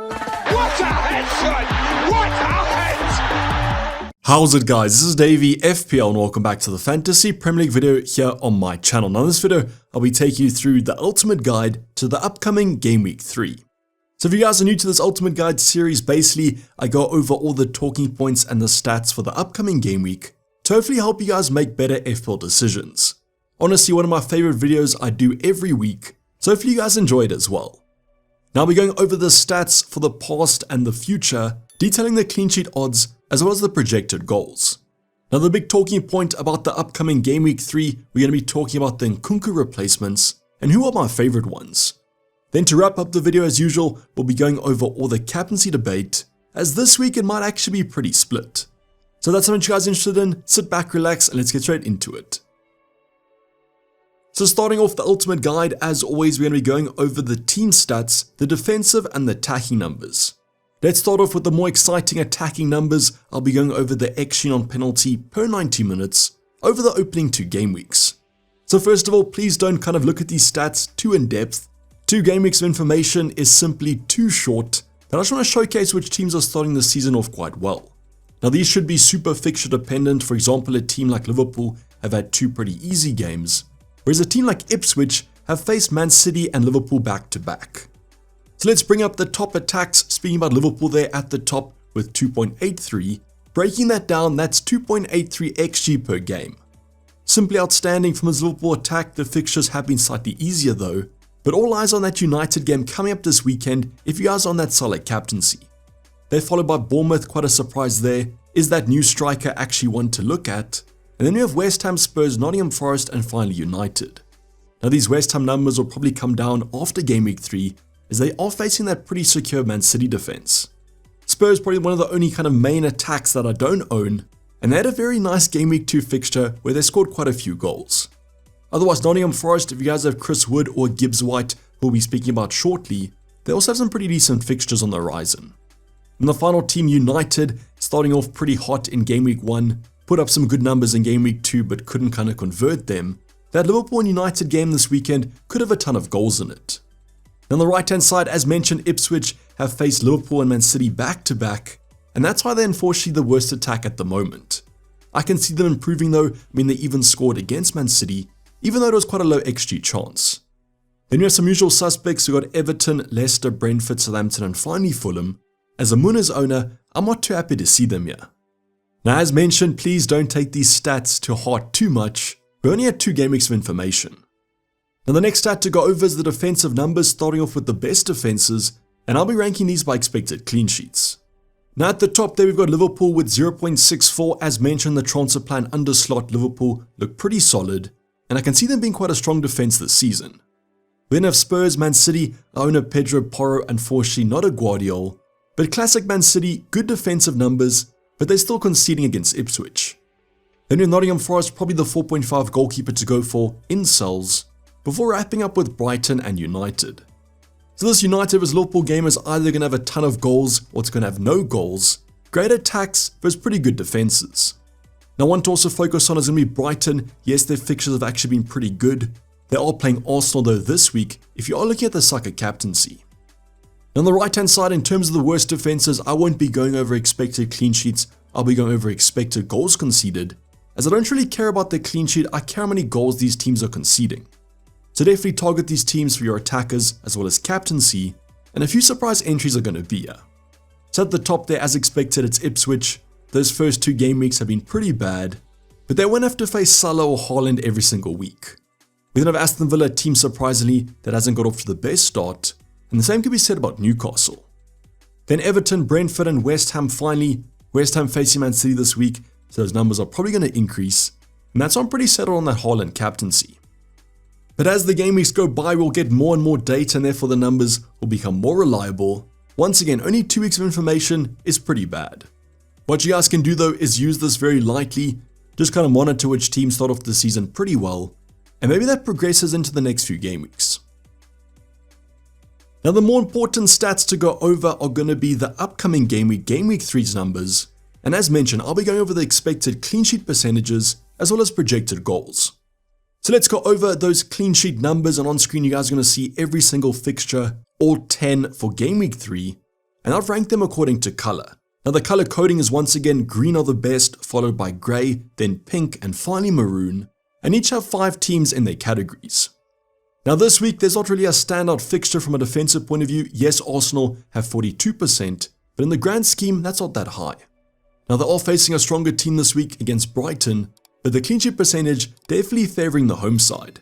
What a headshot! What a head! How's it, guys? This is Dayvy, FPL, and welcome back to the Fantasy Premier League video here on my channel. Now in this video, I'll be taking you through the ultimate guide to the upcoming Game Week 3. So if you guys are new to this ultimate guide series, basically I go over all the talking points and the stats for the upcoming game week to hopefully help you guys make better FPL decisions. Honestly, one of my favorite videos I do every week, so hopefully you guys enjoy it as well. Now we're going over the stats for the past and the future, detailing the clean sheet odds as well as the projected goals. Now the big talking point about the upcoming Game Week 3, we're going to be talking about the Nkunku replacements and who are my favorite ones. Then to wrap up the video as usual, we'll be going over all the captaincy debate, as this week it might actually be pretty split. So that's something you guys are interested in, sit back, relax, and let's get straight into it. So starting off the ultimate guide, as always, we're going to be going over the team stats, the defensive and the attacking numbers. Let's start off with the more exciting attacking numbers. I'll be going over the XG on penalty per 90 minutes over the opening 2 game weeks. So first of all, please don't kind of look at these stats too in depth. 2 game weeks of information is simply too short, but I just want to showcase which teams are starting the season off quite well. Now these should be super fixture dependent. For example, a team like Liverpool have had 2 pretty easy games, whereas a team like Ipswich have faced Man City and Liverpool back to back. So let's bring up the top attacks, speaking about Liverpool there at the top with 2.83. Breaking that down, that's 2.83 XG per game. Simply outstanding from his Liverpool attack. The fixtures have been slightly easier though, but all eyes on that United game coming up this weekend if you guys are on that solid captaincy. They're followed by Bournemouth, quite a surprise there. Is that new striker actually one to look at? And then we have West Ham, Spurs, Nottingham Forest, and finally United. Now these West Ham numbers will probably come down after Game Week 3 as they are facing that pretty secure Man City defense. Spurs probably one of the only kind of main attacks that I don't own, and they had a very nice Game Week 2 fixture where they scored quite a few goals. Otherwise, Nottingham Forest, if you guys have Chris Wood or Gibbs White, who we'll be speaking about shortly, they also have some pretty decent fixtures on the horizon. And the final team, United, starting off pretty hot in Game Week 1, put up some good numbers in Game Week 2 but couldn't kind of convert them. That Liverpool and United game this weekend could have a ton of goals in it. On the right hand side, as mentioned, Ipswich have faced Liverpool and Man City back to back, and that's why they're unfortunately the worst attack at the moment. I can see them improving though. I mean, they even scored against Man City, even though it was quite a low XG chance. Then we have some usual suspects. We got Everton, Leicester, Brentford, Southampton, and finally Fulham. As a Muna's owner, I'm not too happy to see them here. Now as mentioned, please don't take these stats to heart too much. We only had 2 game weeks of information. Now the next stat to go over is the defensive numbers, starting off with the best defenses, and I'll be ranking these by expected clean sheets. Now at the top there we've got Liverpool with 0.64. As mentioned, the transfer plan under slot Liverpool look pretty solid, and I can see them being quite a strong defense this season. We then have Spurs, Man City, owner Pedro Porro, unfortunately not a Guardiola, but classic Man City, good defensive numbers, but they're still conceding against Ipswich. Then with Nottingham Forest, probably the 4.5 goalkeeper to go for in cells, before wrapping up with Brighton and United. So this United vs Liverpool game is either going to have a ton of goals or it's going to have no goals. Great attacks versus pretty good defenses. Now one to also focus on is going to be Brighton. Yes, their fixtures have actually been pretty good. They are playing Arsenal though this week if you are looking at the Saka captaincy. Now on the right hand side, in terms of the worst defenses, I won't be going over expected clean sheets. I'll be going over expected goals conceded, as I don't really care about their clean sheet. I care how many goals these teams are conceding. So definitely target these teams for your attackers as well as captaincy, and a few surprise entries are going to be here. So at the top there, as expected, it's Ipswich. Those first 2 game weeks have been pretty bad, but they won't have to face Salah or Haaland every single week. We then have Aston Villa, a team surprisingly that hasn't got off to the best start, and the same can be said about Newcastle. Then Everton, Brentford, and West Ham finally. West Ham facing Man City this week, so those numbers are probably going to increase, and that's why I'm pretty settled on that Haaland captaincy. But as the game weeks go by, we'll get more and more data, and therefore the numbers will become more reliable. Once again, only 2 weeks of information is pretty bad. What you guys can do though is use this very lightly, just kind of monitor which teams start off the season pretty well, and maybe that progresses into the next few game weeks. Now the more important stats to go over are going to be the upcoming Game Week 3's numbers, and as mentioned, I'll be going over the expected clean sheet percentages as well as projected goals. So let's go over those clean sheet numbers, and on screen you guys are going to see every single fixture, all 10 for Game Week 3. and I've ranked them according to color. Now the color coding is once again green are the best, followed by grey, then pink, and finally maroon, and each have 5 teams in their categories. Now this week there's not really a standout fixture from a defensive point of view. Yes, Arsenal have 42%, but in the grand scheme that's not that high. Now they are facing a stronger team this week against Brighton, but the clean sheet percentage definitely favouring the home side.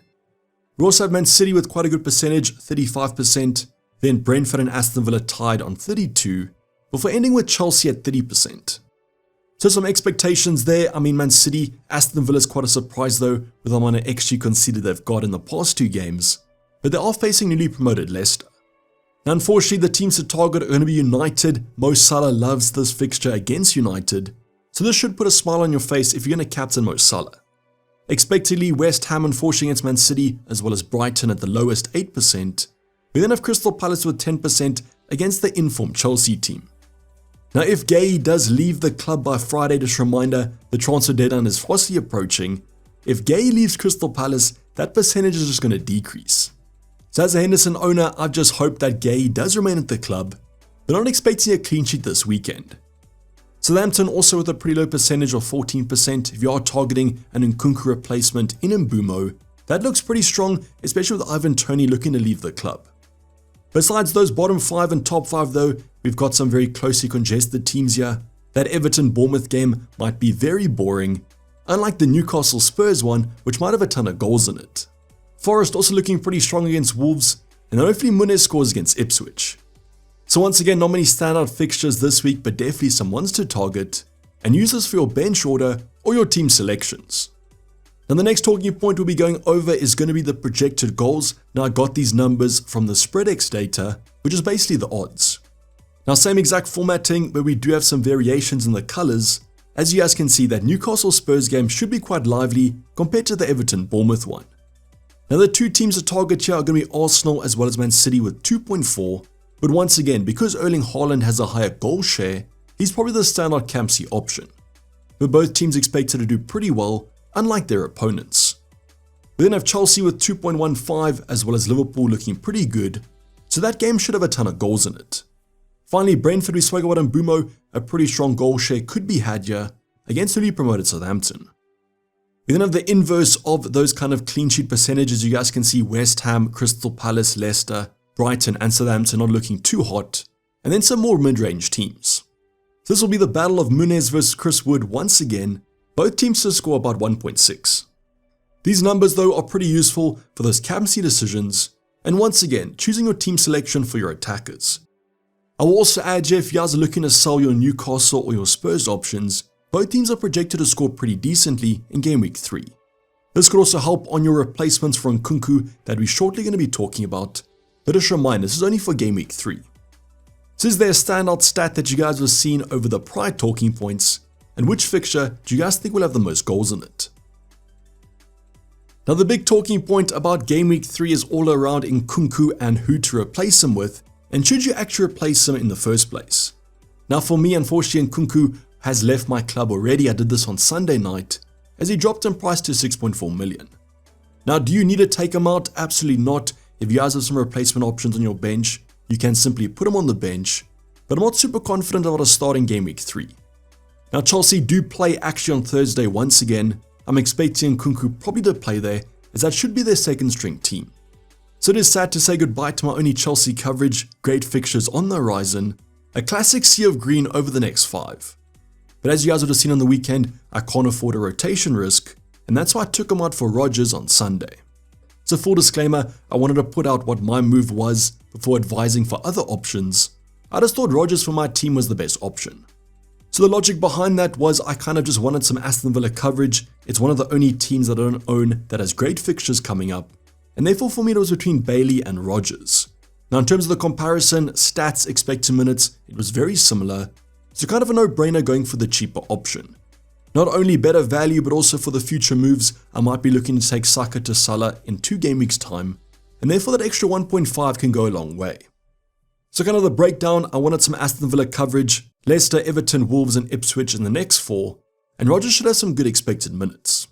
We also have Man City with quite a good percentage, 35%, then Brentford and Aston Villa tied on 32%, before ending with Chelsea at 30%. So some expectations there. I mean, Man City, Aston Villa is quite a surprise though, with the amount of XG conceded they've got in the past 2 games, but they are facing newly promoted Leicester. Now unfortunately the teams to target are going to be United. Mo Salah loves this fixture against United, so this should put a smile on your face if you're going to captain Mo Salah. Expectedly, West Ham unfortunately against Man City, as well as Brighton at the lowest 8%. We then have Crystal Palace with 10% against the informed Chelsea team. Now if Gay does leave the club by Friday, just a reminder, the transfer deadline is fastly approaching. If Gay leaves Crystal Palace, that percentage is just going to decrease. So as a Henderson owner, I've just hoped that Gay does remain at the club, but not expecting a clean sheet this weekend. Southampton also with a pretty low percentage of 14%. If you are targeting an Nkunku replacement in Mbumo, that looks pretty strong, especially with Ivan Toney looking to leave the club. Besides those bottom 5 and top 5 though, we've got some very closely congested teams here. That Everton-Bournemouth game might be very boring, unlike the Newcastle-Spurs one, which might have a ton of goals in it. Forest also looking pretty strong against Wolves, and hopefully Muniz scores against Ipswich. So once again, not many standout fixtures this week, but definitely some ones to target, and use this for your bench order or your team selections. Now the next talking point we'll be going over is going to be the projected goals. Now I got these numbers from the SpreadX data, which is basically the odds. Now same exact formatting, but we do have some variations in the colors. As you guys can see, that Newcastle Spurs game should be quite lively compared to the Everton Bournemouth one. Now the 2 teams to target here are going to be Arsenal as well as Man City with 2.4, but once again, because Erling Haaland has a higher goal share, he's probably the standout Campsy option. But both teams expected to do pretty well, unlike their opponents. We then have Chelsea with 2.15 as well as Liverpool looking pretty good, so that game should have a ton of goals in it. Finally, Brentford, we spoke about Mbumo, a pretty strong goal share could be had here against newly promoted Southampton. We then have the inverse of those kind of clean sheet percentages. You guys can see West Ham, Crystal Palace, Leicester, Brighton and Southampton not looking too hot, and then some more mid-range teams. So this will be the battle of Muniz versus Chris Wood once again, both teams to score about 1.6. These numbers though are pretty useful for those captaincy decisions, and once again, choosing your team selection for your attackers. I will also add here, if you guys are looking to sell your Newcastle or your Spurs options, both teams are projected to score pretty decently in Game Week 3. This could also help on your replacements for Nkunku that we're shortly going to be talking about, but just a reminder, this is only for Game Week 3. So is there a standout stat that you guys have seen over the prior talking points, and which fixture do you guys think will have the most goals in it? Now the big talking point about Game Week 3 is all around Nkunku and who to replace him with, and should you actually replace him in the first place. Now for me, unfortunately, Nkunku has left my club already. I did this on Sunday night, as he dropped in price to 6.4 million. Now do you need to take him out? Absolutely not. If you guys have some replacement options on your bench, you can simply put him on the bench, but I'm not super confident about a starting Game Week 3. Now Chelsea do play actually on Thursday once again. I'm expecting Nkunku probably to play there, as that should be their second string team. So it is sad to say goodbye to my only Chelsea coverage. Great fixtures on the horizon, a classic sea of green over the next 5. But as you guys would have seen on the weekend, I can't afford a rotation risk, and that's why I took him out for Rodgers on Sunday. So full disclaimer, I wanted to put out what my move was before advising for other options. I just thought Rodgers for my team was the best option. So the logic behind that was I kind of just wanted some Aston Villa coverage. It's one of the only teams that I don't own that has great fixtures coming up, and therefore for me it was between Bailey and Rodgers. Now in terms of the comparison, stats, expected minutes, it was very similar, so kind of a no-brainer going for the cheaper option. Not only better value, but also for the future moves, I might be looking to take Saka to Salah in 2 game weeks time, and therefore that extra 1.5 can go a long way. So kind of the breakdown, I wanted some Aston Villa coverage, Leicester, Everton, Wolves and Ipswich in the next 4, and Rodgers should have some good expected minutes.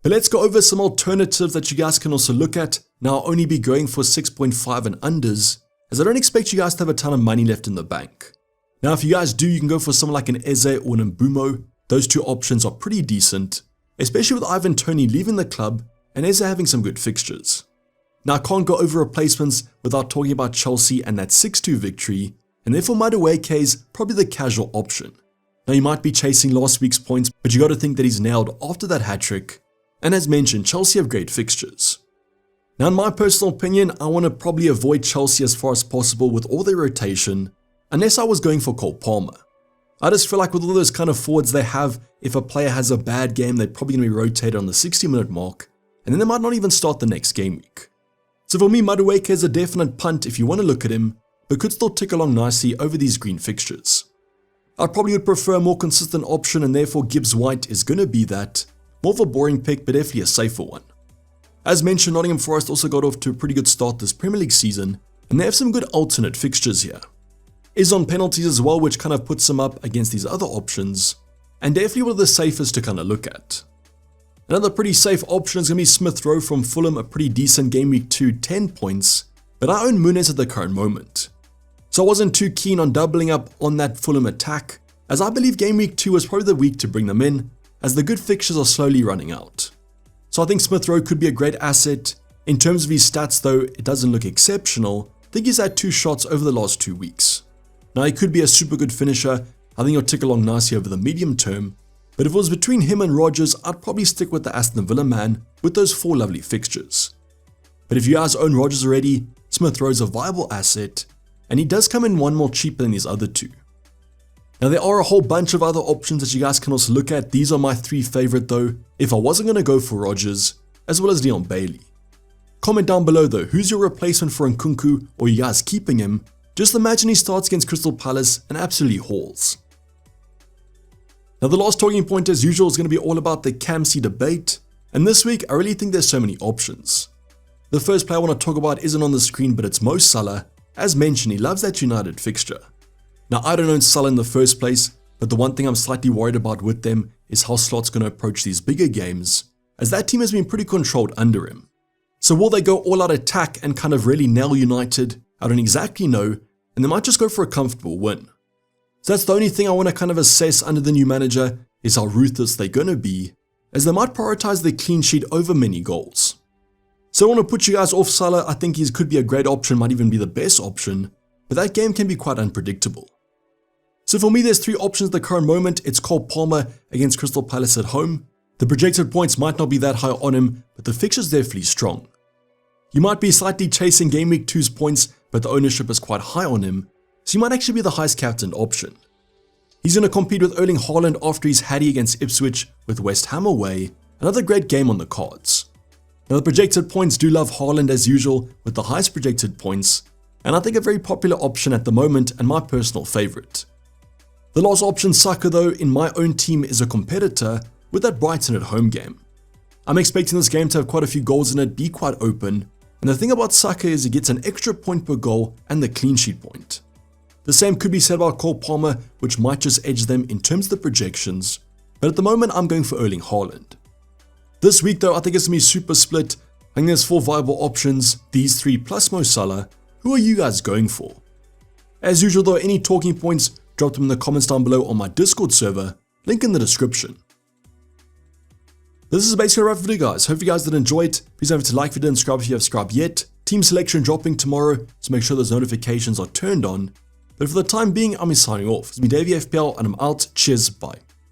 But let's go over some alternatives that you guys can also look at. Now I'll only be going for 6.5 and unders, as I don't expect you guys to have a ton of money left in the bank. Now if you guys do, you can go for someone like an Eze or an Mbumo. Those two options are pretty decent, especially with Ivan Toney leaving the club and Eze having some good fixtures. Now I can't go over replacements without talking about Chelsea and that 6-2 victory, and therefore Madueke is probably the casual option. Now you might be chasing last week's points, but you got to think that he's nailed after that hat-trick, and as mentioned, Chelsea have great fixtures. Now in my personal opinion, I want to probably avoid Chelsea as far as possible with all their rotation, unless I was going for Cole Palmer. I just feel like with all those kind of forwards they have, if a player has a bad game, they're probably going to be rotated on the 60-minute mark, and then they might not even start the next game week. So for me, Madueke is a definite punt if you want to look at him, but could still tick along nicely over these green fixtures. I probably would prefer a more consistent option, and therefore Gibbs White is going to be that. More of a boring pick, but definitely a safer one. As mentioned, Nottingham Forest also got off to a pretty good start this Premier League season, and they have some good alternate fixtures here. Is on penalties as well, which kind of puts them up against these other options, and definitely one of the safest to kind of look at. Another pretty safe option is going to be Smith Rowe from Fulham, a pretty decent game week 2, 10 points, but I own Muniz at the current moment. So I wasn't too keen on doubling up on that Fulham attack, as I believe game week 2 was probably the week to bring them in, as the good fixtures are slowly running out. So I think Smith Rowe could be a great asset. In terms of his stats though, it doesn't look exceptional. I think he's had 2 shots over the last 2 weeks. Now he could be a super good finisher, I think he'll tick along nicely over the medium term, but if it was between him and Rodgers, I'd probably stick with the Aston Villa man with those 4 lovely fixtures. But if you guys own Rodgers already, Smith Rowe's a viable asset, and he does come in 1 more cheaper than these other 2. Now there are a whole bunch of other options that you guys can also look at. These are my 3 favorite though, if I wasn't going to go for Rodgers, as well as Leon Bailey. Comment down below though, who's your replacement for Nkunku, or you guys keeping him? Just imagine he starts against Crystal Palace and absolutely hauls. Now the last talking point as usual is going to be all about the Camsey debate, and this week I really think there's so many options. The first player I want to talk about isn't on the screen, but it's Mo Salah. As mentioned, he loves that United fixture. Now I don't own Salah in the first place, but the one thing I'm slightly worried about with them is how Slot's going to approach these bigger games, as that team has been pretty controlled under him. So will they go all out attack and kind of really nail United? I don't exactly know, and they might just go for a comfortable win. So that's the only thing I want to kind of assess under the new manager, is how ruthless they're going to be, as they might prioritize their clean sheet over many goals. So I want to put you guys off Salah. I think he could be a great option, might even be the best option, but that game can be quite unpredictable. So for me, there's 3 options at the current moment. It's Cole Palmer against Crystal Palace at home. The projected points might not be that high on him, but the fixture's definitely strong. You might be slightly chasing game week 2's points, but the ownership is quite high on him, so he might actually be the highest captained option. He's going to compete with Erling Haaland after his hattie against Ipswich with West Ham away, another great game on the cards. Now the projected points do love Haaland as usual, with the highest projected points, and I think a very popular option at the moment and my personal favourite. The last option, Saka though, in my own team is a competitor with that Brighton at home game. I'm expecting this game to have quite a few goals in it, be quite open, and the thing about Saka is he gets an extra point per goal and the clean sheet point. The same could be said about Cole Palmer, which might just edge them in terms of the projections, but at the moment I'm going for Erling Haaland. This week though, I think it's going to be super split. I think there's 4 viable options, these 3 plus Mo Salah. Who are you guys going for? As usual though, any talking points, drop them in the comments down below on my Discord server, link in the description. This is basically a wrap for the video guys. Hope you guys did enjoy it. Please don't forget to like if you didn't subscribe if you have subscribed yet. Team selection dropping tomorrow, so make sure those notifications are turned on. But for the time being, I'm signing off. It's me, Dayvy FPL, and I'm out. Cheers, bye.